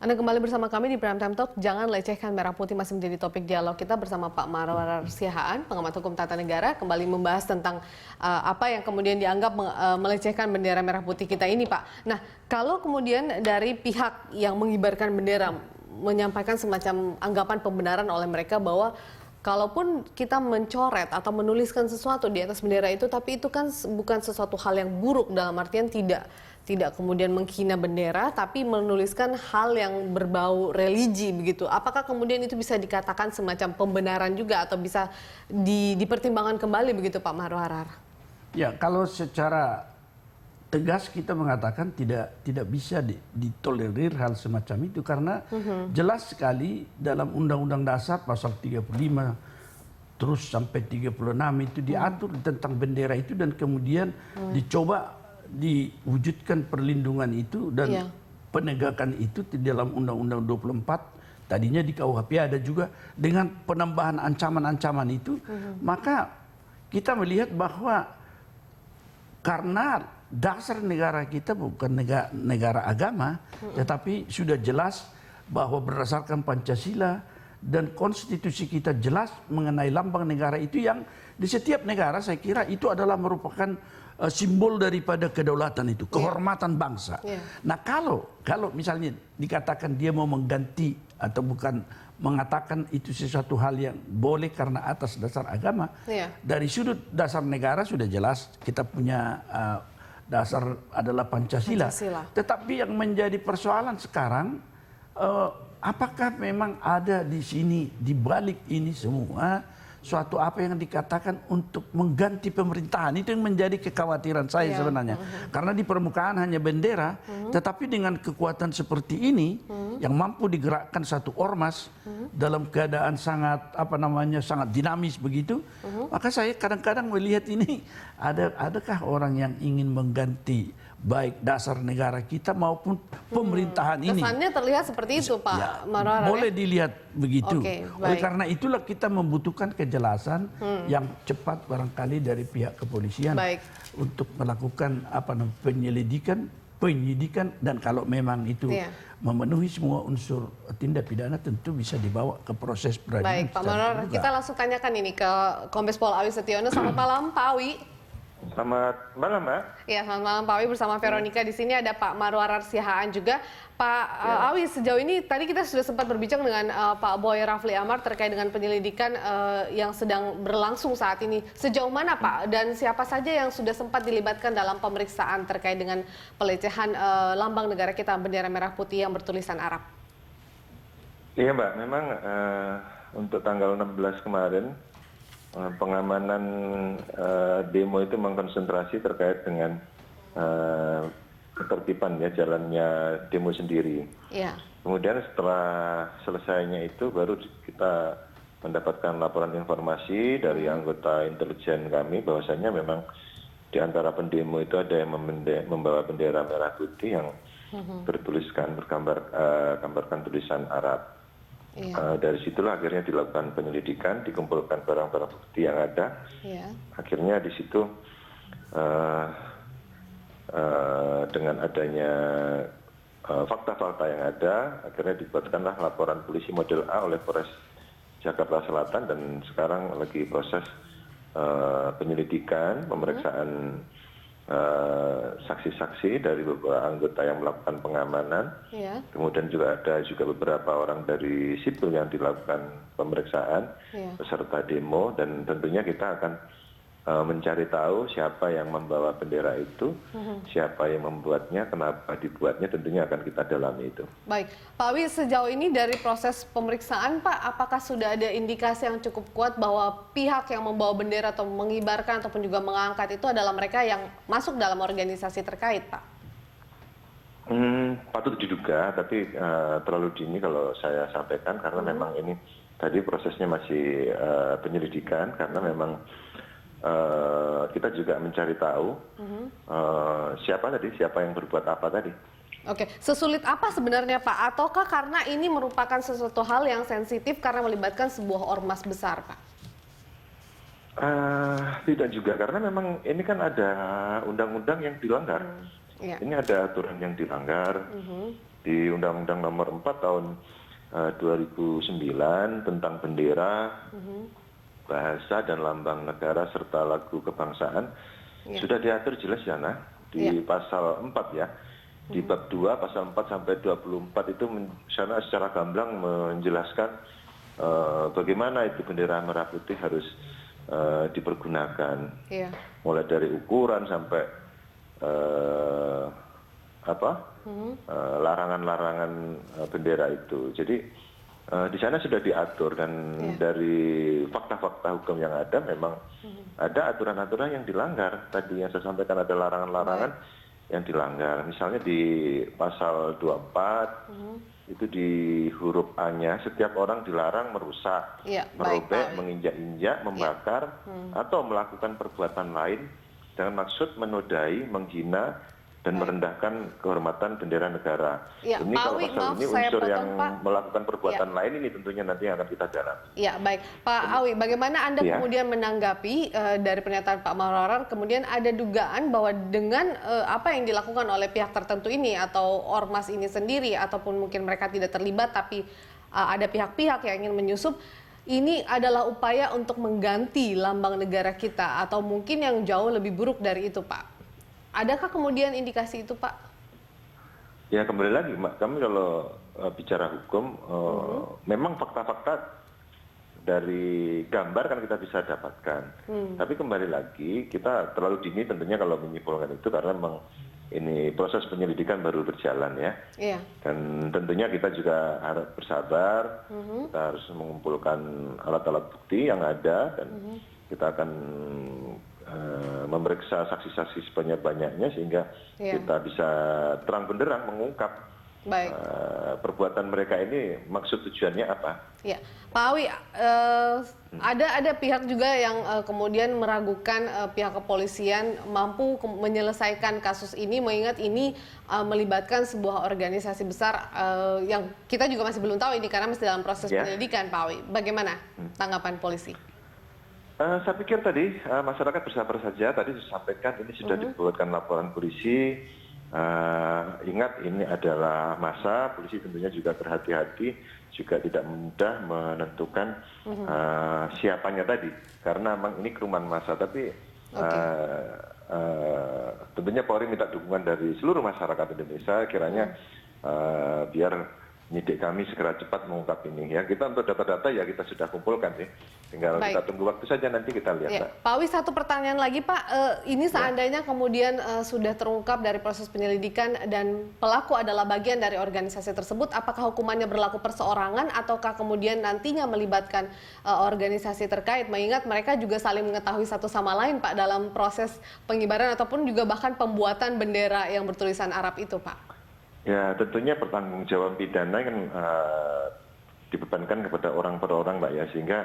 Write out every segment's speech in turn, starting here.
Anda kembali bersama kami di Prime Time Talk. Jangan lecehkan merah putih masih menjadi topik dialog kita bersama Pak Marwarar Siahaan, pengamat hukum tata negara, kembali membahas tentang apa yang kemudian dianggap melecehkan bendera merah putih kita ini, Pak. Nah, kalau kemudian dari pihak yang mengibarkan bendera menyampaikan semacam anggapan pembenaran oleh mereka bahwa kalaupun kita mencoret atau menuliskan sesuatu di atas bendera itu, tapi itu kan bukan sesuatu hal yang buruk, dalam artian tidak kemudian menghina bendera, tapi menuliskan hal yang berbau religi begitu. Apakah kemudian itu bisa dikatakan semacam pembenaran juga atau bisa dipertimbangkan kembali begitu, Pak Marwarar? Ya, kalau secara tegas kita mengatakan tidak bisa ditolerir hal semacam itu karena jelas sekali dalam Undang-Undang Dasar pasal 35 terus sampai 36 itu diatur tentang bendera itu, dan kemudian dicoba diwujudkan perlindungan itu dan penegakan itu di dalam Undang-Undang 24, tadinya di KUHP ada juga, dengan penambahan ancaman-ancaman itu. Maka kita melihat bahwa karena dasar negara kita bukan negara agama, tetapi sudah jelas bahwa berdasarkan Pancasila dan konstitusi kita jelas mengenai lambang negara itu, yang di setiap negara saya kira itu adalah merupakan simbol daripada kedaulatan itu, kehormatan bangsa. Nah, kalau misalnya dikatakan dia mau mengganti atau bukan mengatakan itu sesuatu hal yang boleh karena atas dasar agama, dari sudut dasar negara sudah jelas kita punya dasar adalah Pancasila. Tetapi yang menjadi persoalan sekarang, apakah memang ada di sini, di balik ini semua, suatu apa yang dikatakan untuk mengganti pemerintahan? Itu yang menjadi kekhawatiran saya sebenarnya. Karena di permukaan hanya bendera, tetapi dengan kekuatan seperti ini, yang mampu digerakkan satu ormas dalam keadaan sangat sangat dinamis begitu, maka saya kadang-kadang melihat ini adakah orang yang ingin mengganti baik dasar negara kita maupun pemerintahan ini. Kesannya terlihat seperti itu, Pak Marwarar. Boleh dilihat begitu. Oleh karena itulah kita membutuhkan kejelasan yang cepat barangkali dari pihak kepolisian untuk melakukan penyidikan, dan kalau memang itu memenuhi semua unsur tindak pidana tentu bisa dibawa ke proses peradilan. Baik, Pak Marwarar, kita langsung tanyakan ini ke Kombes Pol Awi Setiono. Selamat malam, Pak Awi. Selamat malam, Mbak. Ya, selamat malam Pak Awi, bersama Veronica di sini ada Pak Marwarar Siahaan juga. Pak Awi, sejauh ini tadi kita sudah sempat berbincang dengan Pak Boy Rafli Amar terkait dengan penyelidikan yang sedang berlangsung saat ini. Sejauh mana, Pak? Dan siapa saja yang sudah sempat dilibatkan dalam pemeriksaan terkait dengan pelecehan lambang negara kita, bendera merah putih yang bertulisan Arab? Iya, Mbak. Memang untuk tanggal 16 kemarin, pengamanan demo itu mengkonsentrasi terkait dengan ketertiban jalannya demo sendiri. Kemudian setelah selesainya itu baru kita mendapatkan laporan informasi dari anggota intelijen kami bahwasanya memang di antara pendemo itu ada yang membawa bendera merah putih yang gambarkan tulisan Arab. Dari situlah akhirnya dilakukan penyelidikan, dikumpulkan barang-barang bukti yang ada. Akhirnya di situ dengan adanya fakta-fakta yang ada, akhirnya dibuatkanlah laporan polisi model A oleh Polres Jakarta Selatan, dan sekarang lagi proses penyelidikan, pemeriksaan saksi-saksi dari beberapa anggota yang melakukan pengamanan. Kemudian juga ada beberapa orang dari sipil yang dilakukan pemeriksaan peserta demo, dan tentunya kita akan mencari tahu siapa yang membawa bendera itu, siapa yang membuatnya, kenapa dibuatnya, tentunya akan kita dalami itu. Baik, Pak Awi, sejauh ini dari proses pemeriksaan, Pak, apakah sudah ada indikasi yang cukup kuat bahwa pihak yang membawa bendera atau mengibarkan ataupun juga mengangkat itu adalah mereka yang masuk dalam organisasi terkait, Pak? Patut diduga, tapi terlalu dini kalau saya sampaikan karena memang ini tadi prosesnya masih penyelidikan, karena memang kita juga mencari tahu siapa yang berbuat apa tadi. Oke, sesulit apa sebenarnya, Pak? Ataukah karena ini merupakan sesuatu hal yang sensitif karena melibatkan sebuah ormas besar, Pak? Tidak juga, karena memang ini kan ada undang-undang yang dilanggar. Ini ada aturan yang dilanggar. di Undang-Undang Nomor 4 Tahun 2009 tentang bendera, bahasa dan lambang negara serta lagu kebangsaan sudah diatur jelas ya, Nah, di pasal 4 ya. Di bab 2 pasal 4 sampai 24 itu sana secara gamblang menjelaskan bagaimana itu bendera merah putih harus dipergunakan. Mulai dari ukuran sampai larangan-larangan bendera itu. Jadi di sana sudah diatur dan dari fakta-fakta hukum yang ada memang ada aturan-aturan yang dilanggar. Tadi yang saya sampaikan ada larangan-larangan yang dilanggar. Misalnya di pasal 24 itu di huruf A-nya setiap orang dilarang merusak, merobek, menginjak-injak, membakar atau melakukan perbuatan lain dengan maksud menodai, menghina dan merendahkan kehormatan bendera negara. Ini kalau pasal ini unsur yang melakukan perbuatan lain ini tentunya nanti akan kita dalami. Ya, baik. Pak Awi, bagaimana Anda kemudian menanggapi dari pernyataan Pak Marwarar, kemudian ada dugaan bahwa dengan apa yang dilakukan oleh pihak tertentu ini atau ormas ini sendiri, ataupun mungkin mereka tidak terlibat tapi ada pihak-pihak yang ingin menyusup, ini adalah upaya untuk mengganti lambang negara kita atau mungkin yang jauh lebih buruk dari itu, Pak? Adakah kemudian indikasi itu, Pak? Ya, kembali lagi, kami kalau bicara hukum, memang fakta-fakta dari gambar kan kita bisa dapatkan. Tapi kembali lagi, kita terlalu dini tentunya kalau menyimpulkan itu karena memang ini proses penyelidikan baru berjalan ya. Dan tentunya kita juga harus bersabar, kita harus mengumpulkan alat-alat bukti yang ada dan kita akan memeriksa saksi-saksi sebanyak-banyaknya sehingga kita bisa terang benderang mengungkap perbuatan mereka ini maksud tujuannya apa. Ya, Pak Awi, ada pihak juga yang kemudian meragukan pihak kepolisian mampu menyelesaikan kasus ini, mengingat ini melibatkan sebuah organisasi besar yang kita juga masih belum tahu ini karena masih dalam proses penyelidikan, Pak Awi. Bagaimana tanggapan polisi? Saya pikir tadi masyarakat bersabar saja. Tadi disampaikan ini sudah dibuatkan laporan polisi. Ingat ini adalah massa, polisi tentunya juga berhati-hati, juga tidak mudah menentukan siapanya tadi, karena memang ini kerumunan massa. Tapi tentunya Polri minta dukungan dari seluruh masyarakat Indonesia, kiranya biar penyidik kami segera cepat mengungkap ini ya. Kita untuk data-data ya kita sudah kumpulkan sih. Tinggal kita tunggu waktu saja nanti kita lihat. Pak Awi, satu pertanyaan lagi Pak. Ini seandainya kemudian sudah terungkap dari proses penyelidikan dan pelaku adalah bagian dari organisasi tersebut, apakah hukumannya berlaku perseorangan ataukah kemudian nantinya melibatkan organisasi terkait? Mengingat mereka juga saling mengetahui satu sama lain Pak dalam proses pengibaran ataupun juga bahkan pembuatan bendera yang bertulisan Arab itu Pak. Ya, tentunya pertanggungjawaban pidana kan dibebankan kepada orang per orang, Mbak ya, sehingga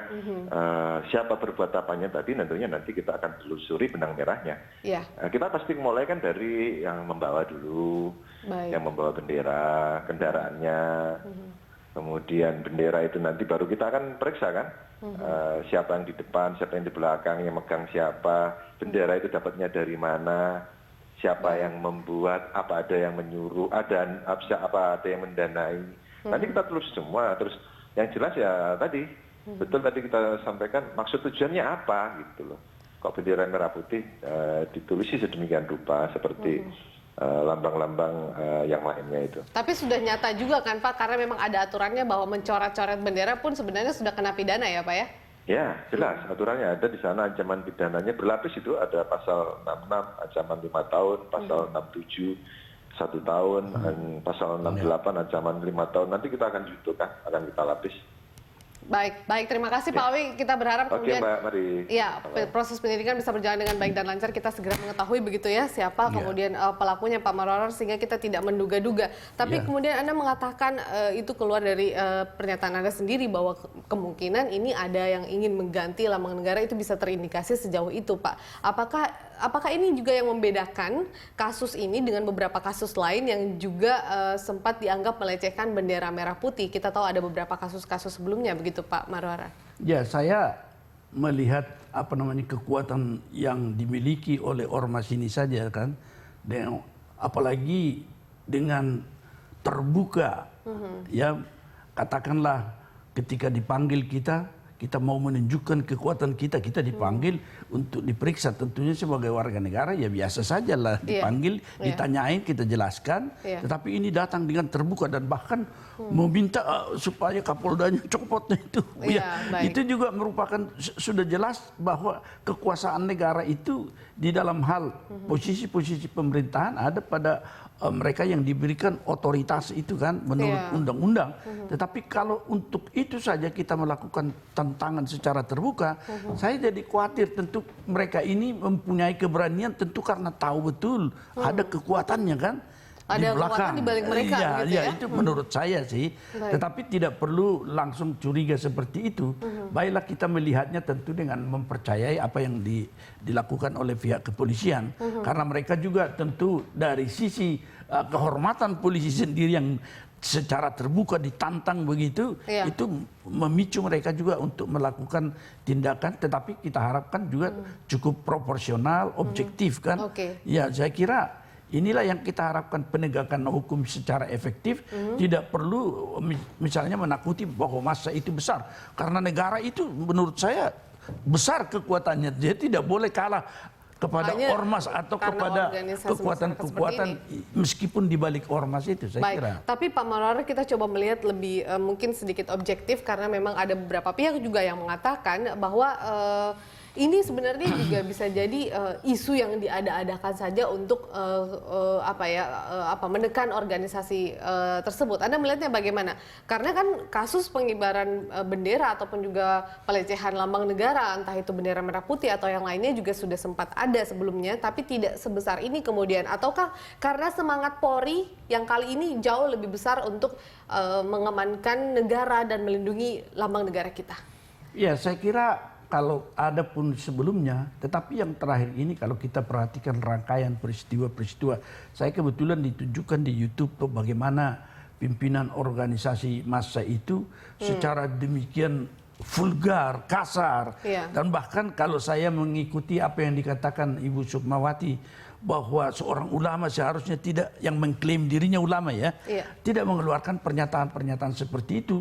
siapa berbuat apanya tadi tentunya nanti kita akan telusuri benang merahnya. Kita pasti mulai kan dari yang membawa dulu, yang membawa bendera, kendaraannya, kemudian bendera itu nanti baru kita akan periksa kan, siapa yang di depan, siapa yang di belakang, yang megang siapa, bendera itu dapatnya dari mana, siapa yang membuat, apa ada yang menyuruh, apa ada yang mendanai. Nanti kita terus semua. Terus yang jelas ya tadi, betul tadi kita sampaikan maksud tujuannya apa gitu loh. Kok bendera merah putih ditulisi sedemikian rupa seperti lambang-lambang yang lainnya itu. Tapi sudah nyata juga kan Pak, karena memang ada aturannya bahwa mencoret-coret bendera pun sebenarnya sudah kena pidana ya Pak ya? Ya, jelas aturannya ada di sana, ancaman pidananya berlapis itu ada pasal 66 ancaman 5 tahun, pasal 67 1 tahun, dan pasal 68 ancaman 5 tahun. Nanti kita akan jutukan, akan kita lapis. Baik, terima kasih Pak Awi. Kita berharap kemudian Mbak, mari. Ya, proses penyelidikan bisa berjalan dengan baik dan lancar. Kita segera mengetahui begitu ya siapa kemudian pelakunya Pak Marwarar sehingga kita tidak menduga-duga. Tapi kemudian Anda mengatakan itu keluar dari pernyataan Anda sendiri bahwa kemungkinan ini ada yang ingin mengganti lambang negara, itu bisa terindikasi sejauh itu, Pak. Apakah ini juga yang membedakan kasus ini dengan beberapa kasus lain yang juga sempat dianggap melecehkan bendera merah putih? Kita tahu ada beberapa kasus-kasus sebelumnya begitu Pak Marwarar. Ya, saya melihat kekuatan yang dimiliki oleh ormas ini saja kan, dan apalagi dengan terbuka. Ya, katakanlah ketika dipanggil kita mau menunjukkan kekuatan kita dipanggil untuk diperiksa. Tentunya sebagai warga negara ya biasa saja lah dipanggil, ditanyain, kita jelaskan. Tetapi ini datang dengan terbuka dan bahkan meminta supaya Kapoldanya copot itu. Itu juga merupakan sudah jelas bahwa kekuasaan negara itu di dalam hal posisi-posisi pemerintahan ada pada mereka yang diberikan otoritas itu kan menurut undang-undang. Tetapi kalau untuk itu saja kita melakukan tantangan secara terbuka, saya jadi khawatir. Tentu mereka ini mempunyai keberanian tentu karena tahu betul ada kekuatannya kan. Ada kekuatan di balik mereka. Itu menurut saya sih. Tetapi tidak perlu langsung curiga seperti itu. Baiklah kita melihatnya tentu dengan mempercayai apa yang dilakukan oleh pihak kepolisian. Karena mereka juga tentu dari sisi kehormatan polisi sendiri yang secara terbuka ditantang begitu, itu memicu mereka juga untuk melakukan tindakan. Tetapi kita harapkan juga cukup proporsional, objektif kan. Ya, saya kira inilah yang kita harapkan, penegakan hukum secara efektif. Tidak perlu misalnya menakuti bahwa massa itu besar. Karena negara itu menurut saya besar kekuatannya. Dia tidak boleh kalah kepada ormas atau kepada kekuatan-kekuatan meskipun di balik ormas itu, saya kira. Tapi Pak Marwarar, kita coba melihat lebih mungkin sedikit objektif karena memang ada beberapa pihak juga yang mengatakan bahwa ini sebenarnya juga bisa jadi isu yang diada-adakan saja untuk menekan organisasi tersebut. Anda melihatnya bagaimana? Karena kan kasus pengibaran bendera ataupun juga pelecehan lambang negara, entah itu bendera merah putih atau yang lainnya juga sudah sempat ada sebelumnya, tapi tidak sebesar ini kemudian. Ataukah karena semangat Polri yang kali ini jauh lebih besar untuk mengamankan negara dan melindungi lambang negara kita? Ya, saya kira kalau ada pun sebelumnya, tetapi yang terakhir ini kalau kita perhatikan rangkaian peristiwa-peristiwa, saya kebetulan ditunjukkan di YouTube tuh bagaimana pimpinan organisasi massa itu secara demikian vulgar, kasar, dan bahkan kalau saya mengikuti apa yang dikatakan Ibu Sukmawati bahwa seorang ulama seharusnya tidak, yang mengklaim dirinya ulama tidak mengeluarkan pernyataan-pernyataan seperti itu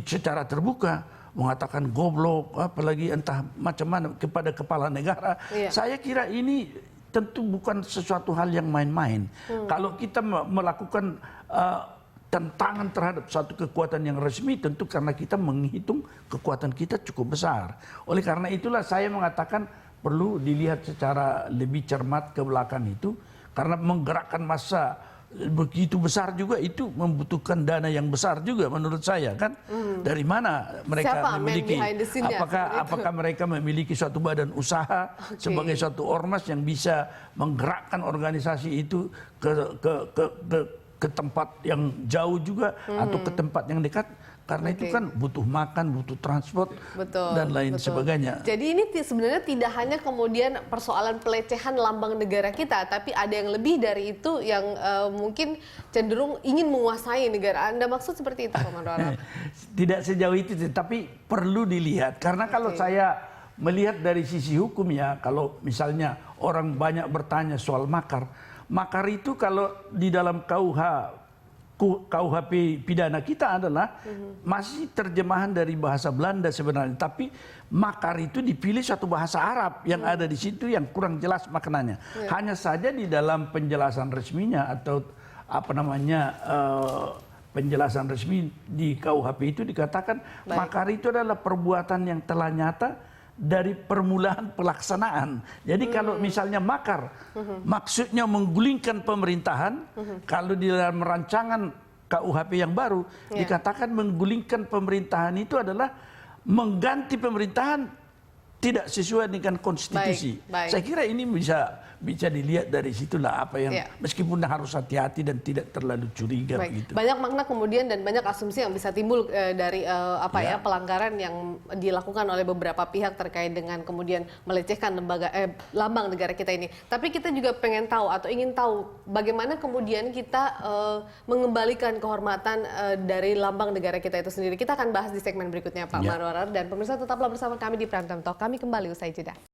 secara terbuka. Mengatakan goblok, apalagi entah macam mana kepada kepala negara. Saya kira ini tentu bukan sesuatu hal yang main-main. Kalau kita melakukan tantangan terhadap satu kekuatan yang resmi, tentu karena kita menghitung kekuatan kita cukup besar. Oleh karena itulah saya mengatakan perlu dilihat secara lebih cermat ke belakang itu, karena menggerakkan massa begitu besar juga itu membutuhkan dana yang besar juga menurut saya kan. Dari mana mereka memiliki, apakah mereka memiliki suatu badan usaha sebagai suatu ormas yang bisa menggerakkan organisasi itu ke tempat yang jauh juga atau ke tempat yang dekat. Karena itu kan butuh makan, butuh transport, dan lain sebagainya. Jadi ini sebenarnya tidak hanya kemudian persoalan pelecehan lambang negara kita, tapi ada yang lebih dari itu yang mungkin cenderung ingin menguasai negara. Anda maksud seperti itu, Pak Marwarar? Tidak sejauh itu, tapi perlu dilihat. Karena kalau saya melihat dari sisi hukum ya, kalau misalnya orang banyak bertanya soal makar, makar itu kalau di dalam KUHP pidana kita adalah masih terjemahan dari bahasa Belanda sebenarnya, tapi makar itu dipilih satu bahasa Arab yang ada di situ yang kurang jelas maknanya. Hanya saja di dalam penjelasan resminya atau penjelasan resmi di KUHP itu dikatakan makar itu adalah perbuatan yang telah nyata dari permulaan pelaksanaan. Jadi kalau misalnya makar, maksudnya menggulingkan pemerintahan, kalau di dalam rancangan KUHP yang baru, dikatakan menggulingkan pemerintahan itu adalah mengganti pemerintahan tidak sesuai dengan konstitusi. Saya kira ini bisa dilihat dari situlah apa yang meskipun harus hati-hati dan tidak terlalu curiga begitu. Banyak makna kemudian dan banyak asumsi yang bisa timbul dari pelanggaran yang dilakukan oleh beberapa pihak terkait dengan kemudian melecehkan lambang negara kita ini. Tapi kita juga pengen tahu atau ingin tahu bagaimana kemudian kita mengembalikan kehormatan dari lambang negara kita itu sendiri. Kita akan bahas di segmen berikutnya, Pak Marwarar, dan pemirsa tetaplah bersama kami di Prime Time Talk. Kami kembali usai jeda.